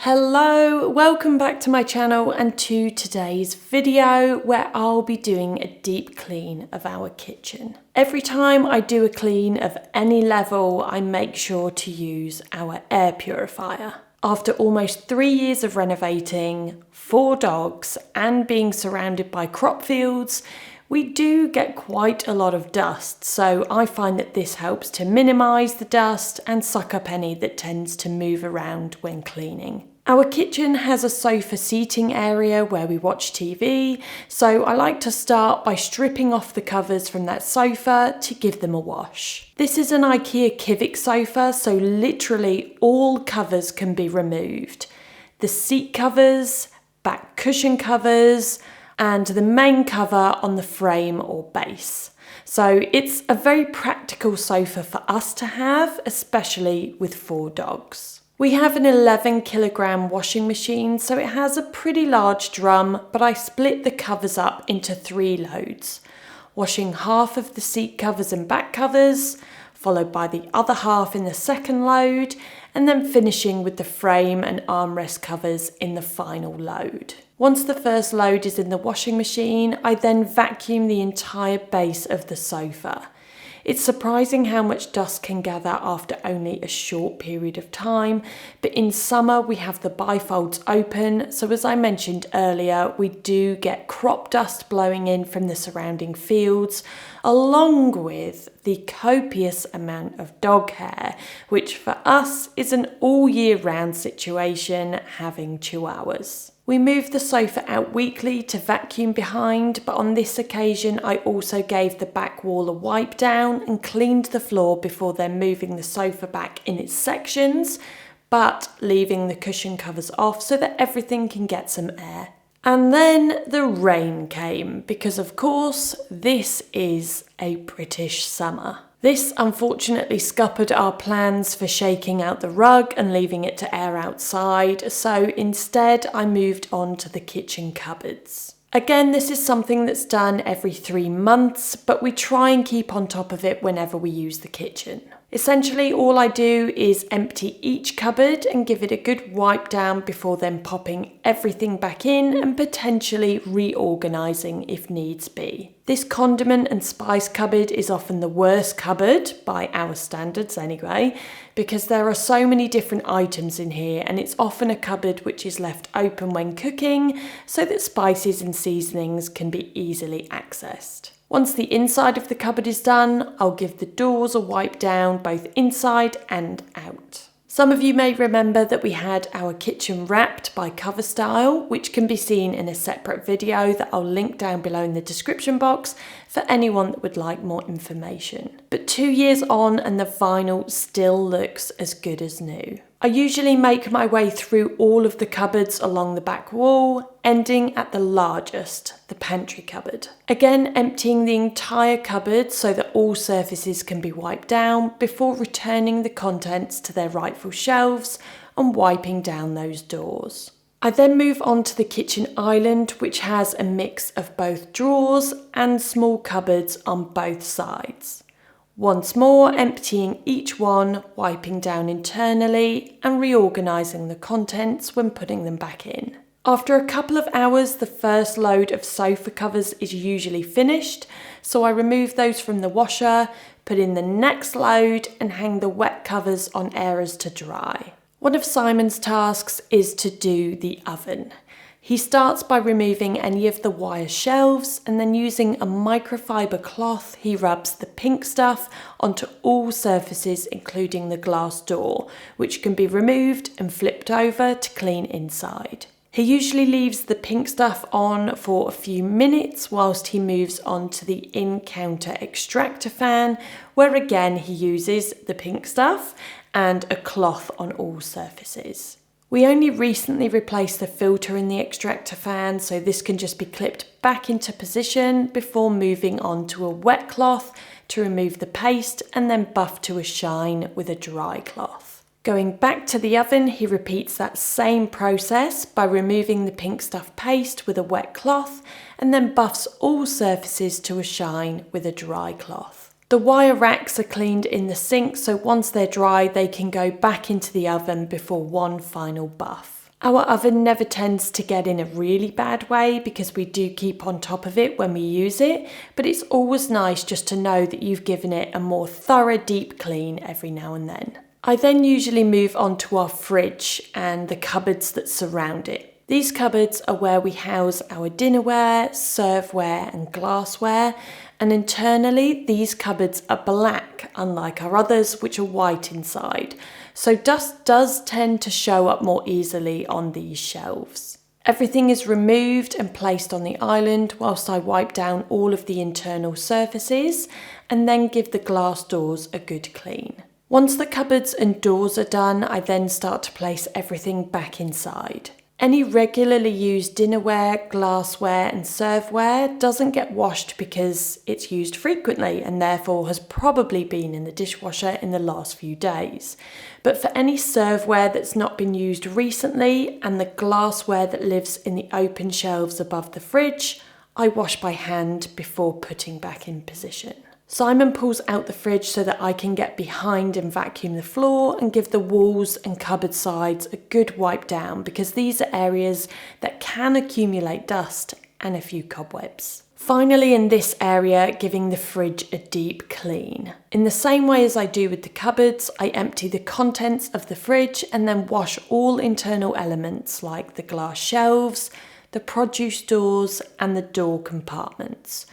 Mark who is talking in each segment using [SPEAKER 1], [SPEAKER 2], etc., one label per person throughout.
[SPEAKER 1] Hello, welcome back to my channel and to today's video where I'll be doing a deep clean of our kitchen. Every time I do a clean of any level, I make sure to use our air purifier. After almost 3 years of renovating, 4 dogs and being surrounded by crop fields, we do get quite a lot of dust, so I find that this helps to minimise the dust and suck up any that tends to move around when cleaning. Our kitchen has a sofa seating area where we watch TV, so I like to start by stripping off the covers from that sofa to give them a wash. This is an IKEA Kivik sofa, so literally all covers can be removed. The seat covers, back cushion covers, and the main cover on the frame or base. So it's a very practical sofa for us to have, especially with 4 dogs. We have an 11 kilogram washing machine, so it has a pretty large drum, but I split the covers up into 3 loads, washing half of the seat covers and back covers, followed by the other half in the second load, and then finishing with the frame and armrest covers in the final load. Once the first load is in the washing machine, I then vacuum the entire base of the sofa. It's surprising how much dust can gather after only a short period of time, but in summer we have the bifolds open, so as I mentioned earlier, we do get crop dust blowing in from the surrounding fields, along with the copious amount of dog hair, which for us is an all year round situation having chihuahuas. We move the sofa out weekly to vacuum behind, but on this occasion I also gave the back wall a wipe down and cleaned the floor before then moving the sofa back in its sections, but leaving the cushion covers off so that everything can get some air. And then the rain came, because of course this is a British summer. This unfortunately scuppered our plans for shaking out the rug and leaving it to air outside, so instead I moved on to the kitchen cupboards. Again, this is something that's done every 3 months, but we try and keep on top of it whenever we use the kitchen. Essentially, all I do is empty each cupboard and give it a good wipe down before then popping everything back in and potentially reorganising if needs be. This condiment and spice cupboard is often the worst cupboard, by our standards anyway, because there are so many different items in here and it's often a cupboard which is left open when cooking so that spices and seasonings can be easily accessed. Once the inside of the cupboard is done, I'll give the doors a wipe down both inside and out. Some of you may remember that we had our kitchen wrapped by cover style, which can be seen in a separate video that I'll link down below in the description box for anyone that would like more information. But 2 years on and the vinyl still looks as good as new. I usually make my way through all of the cupboards along the back wall, ending at the largest, the pantry cupboard. Again, emptying the entire cupboard so that all surfaces can be wiped down before returning the contents to their rightful shelves and wiping down those doors. I then move on to the kitchen island, which has a mix of both drawers and small cupboards on both sides. Once more, emptying each one, wiping down internally and reorganising the contents when putting them back in. After a couple of hours, the first load of sofa covers is usually finished, so I remove those from the washer, put in the next load and hang the wet covers on areas to dry. One of Simon's tasks is to do the oven. He starts by removing any of the wire shelves and then using a microfiber cloth, he rubs the pink stuff onto all surfaces including the glass door, which can be removed and flipped over to clean inside. He usually leaves the pink stuff on for a few minutes whilst he moves on to the in-counter extractor fan, where again he uses the pink stuff and a cloth on all surfaces. We only recently replaced the filter in the extractor fan, so this can just be clipped back into position before moving on to a wet cloth to remove the paste and then buff to a shine with a dry cloth. Going back to the oven, he repeats that same process by removing the pink stuff paste with a wet cloth and then buffs all surfaces to a shine with a dry cloth. The wire racks are cleaned in the sink, so once they're dry, they can go back into the oven before one final buff. Our oven never tends to get in a really bad way because we do keep on top of it when we use it, but it's always nice just to know that you've given it a more thorough deep clean every now and then. I then usually move on to our fridge and the cupboards that surround it. These cupboards are where we house our dinnerware, serveware and glassware, and internally these cupboards are black, unlike our others which are white inside. So dust does tend to show up more easily on these shelves. Everything is removed and placed on the island whilst I wipe down all of the internal surfaces and then give the glass doors a good clean. Once the cupboards and doors are done, I then start to place everything back inside. Any regularly used dinnerware, glassware and serveware doesn't get washed because it's used frequently and therefore has probably been in the dishwasher in the last few days. But for any serveware that's not been used recently and the glassware that lives in the open shelves above the fridge, I wash by hand before putting back in position. Simon pulls out the fridge so that I can get behind and vacuum the floor and give the walls and cupboard sides a good wipe down because these are areas that can accumulate dust and a few cobwebs. Finally, in this area, giving the fridge a deep clean. In the same way as I do with the cupboards, I empty the contents of the fridge and then wash all internal elements like the glass shelves, the produce doors and the door compartments,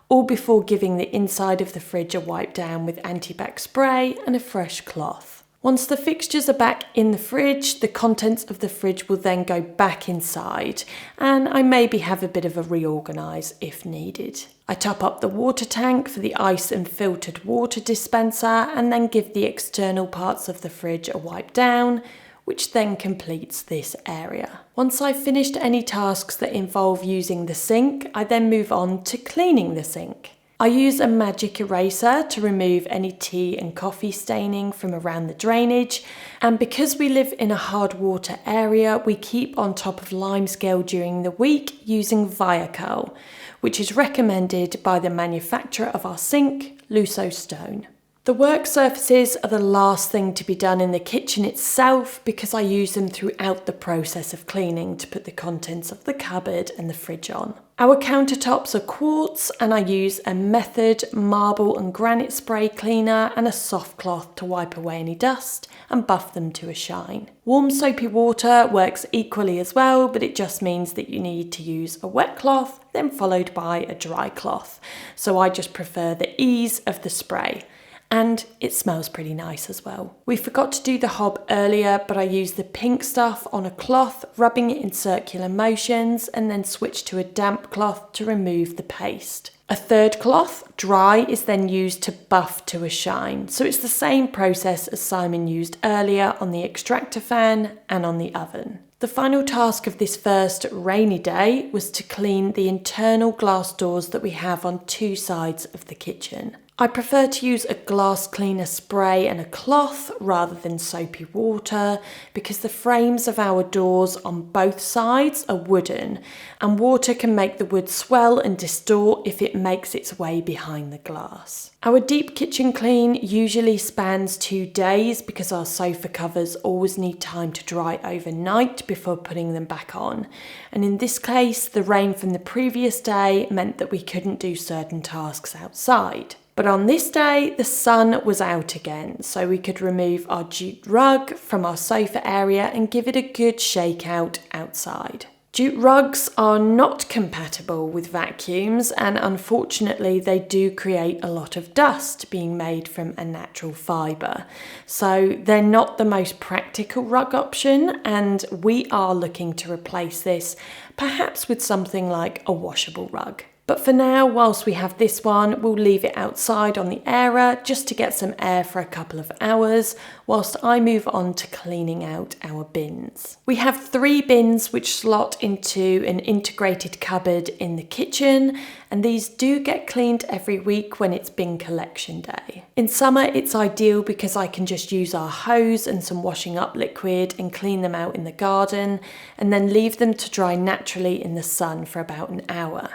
[SPEAKER 1] all before giving the inside of the fridge a wipe down with antibac spray and a fresh cloth. Once the fixtures are back in the fridge, the contents of the fridge will then go back inside and I maybe have a bit of a reorganise if needed. I top up the water tank for the ice and filtered water dispenser and then give the external parts of the fridge a wipe down, which then completes this area. Once I've finished any tasks that involve using the sink, I then move on to cleaning the sink. I use a magic eraser to remove any tea and coffee staining from around the drainage, and because we live in a hard water area, we keep on top of limescale during the week using Viacurl, which is recommended by the manufacturer of our sink, Luso Stone. The work surfaces are the last thing to be done in the kitchen itself because I use them throughout the process of cleaning to put the contents of the cupboard and the fridge on. Our countertops are quartz and I use a Method marble and granite spray cleaner and a soft cloth to wipe away any dust and buff them to a shine. Warm soapy water works equally as well, but it just means that you need to use a wet cloth then followed by a dry cloth. So I just prefer the ease of the spray. And it smells pretty nice as well. We forgot to do the hob earlier, but I used the pink stuff on a cloth, rubbing it in circular motions, and then switched to a damp cloth to remove the paste. A third cloth, dry, is then used to buff to a shine. So it's the same process as Simon used earlier on the extractor fan and on the oven. The final task of this first rainy day was to clean the internal glass doors that we have on two sides of the kitchen. I prefer to use a glass cleaner spray and a cloth rather than soapy water because the frames of our doors on both sides are wooden and water can make the wood swell and distort if it makes its way behind the glass. Our deep kitchen clean usually spans 2 days because our sofa covers always need time to dry overnight before putting them back on. And in this case, the rain from the previous day meant that we couldn't do certain tasks outside. But on this day, the sun was out again, so we could remove our jute rug from our sofa area and give it a good shake out outside. Jute rugs are not compatible with vacuums and unfortunately they do create a lot of dust being made from a natural fibre. So they're not the most practical rug option and we are looking to replace this perhaps with something like a washable rug. But for now, whilst we have this one, we'll leave it outside on the airer just to get some air for a couple of hours, whilst I move on to cleaning out our bins. We have 3 bins which slot into an integrated cupboard in the kitchen, and these do get cleaned every week when it's bin collection day. In summer, it's ideal because I can just use our hose and some washing up liquid and clean them out in the garden, and then leave them to dry naturally in the sun for about an hour.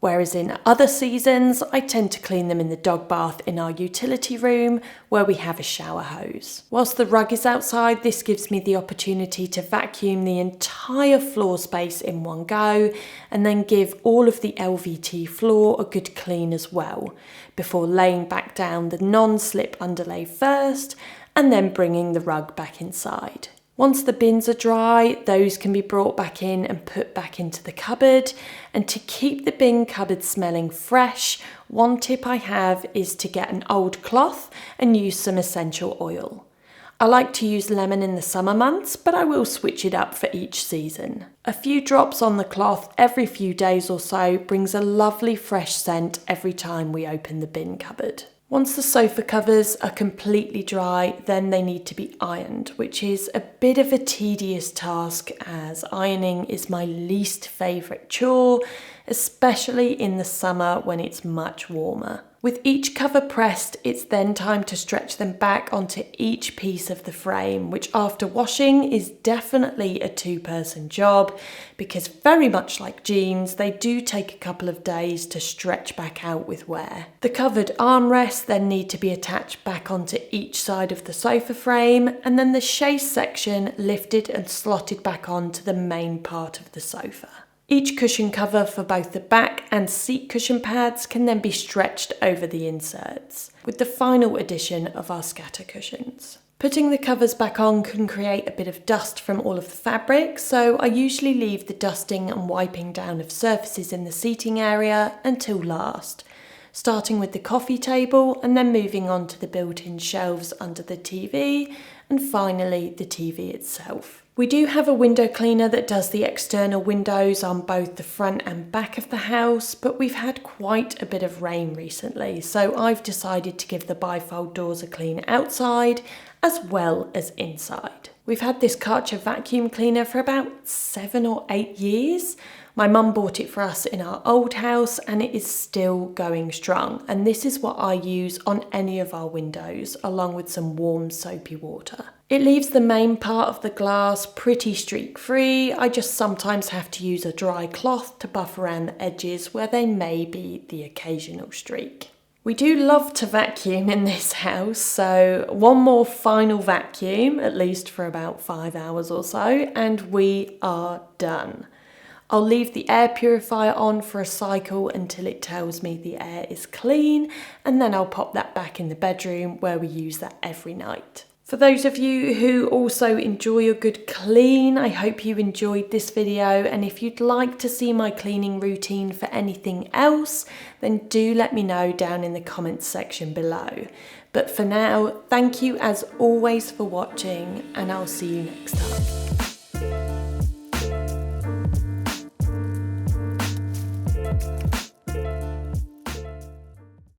[SPEAKER 1] Whereas in other seasons, I tend to clean them in the dog bath in our utility room where we have a shower hose. Whilst the rug is outside, this gives me the opportunity to vacuum the entire floor space in one go and then give all of the LVT floor a good clean as well, before laying back down the non-slip underlay first and then bringing the rug back inside. Once the bins are dry, those can be brought back in and put back into the cupboard. And to keep the bin cupboard smelling fresh, one tip I have is to get an old cloth and use some essential oil. I like to use lemon in the summer months, but I will switch it up for each season. A few drops on the cloth every few days or so brings a lovely fresh scent every time we open the bin cupboard. Once the sofa covers are completely dry, then they need to be ironed, which is a bit of a tedious task as ironing is my least favourite chore, especially in the summer when it's much warmer. With each cover pressed, it's then time to stretch them back onto each piece of the frame, which after washing is definitely a two-person job because very much like jeans, they do take a couple of days to stretch back out with wear. The covered armrests then need to be attached back onto each side of the sofa frame and then the chaise section lifted and slotted back onto the main part of the sofa. Each cushion cover for both the back and seat cushion pads can then be stretched over the inserts, with the final addition of our scatter cushions. Putting the covers back on can create a bit of dust from all of the fabric, so I usually leave the dusting and wiping down of surfaces in the seating area until last, starting with the coffee table and then moving on to the built-in shelves under the TV and finally the TV itself. We do have a window cleaner that does the external windows on both the front and back of the house, but we've had quite a bit of rain recently, so I've decided to give the bifold doors a clean outside as well as inside. We've had this Karcher vacuum cleaner for about 7 or 8 years. My mum bought it for us in our old house and it is still going strong, and this is what I use on any of our windows along with some warm soapy water. It leaves the main part of the glass pretty streak free. I just sometimes have to use a dry cloth to buff around the edges where there may be the occasional streak. We do love to vacuum in this house, so one more final vacuum, at least for about 5 hours or so, and we are done. I'll leave the air purifier on for a cycle until it tells me the air is clean, and then I'll pop that back in the bedroom where we use that every night. For those of you who also enjoy a good clean, I hope you enjoyed this video, and if you'd like to see my cleaning routine for anything else, then do let me know down in the comments section below. But for now, thank you as always for watching, and I'll see you next time.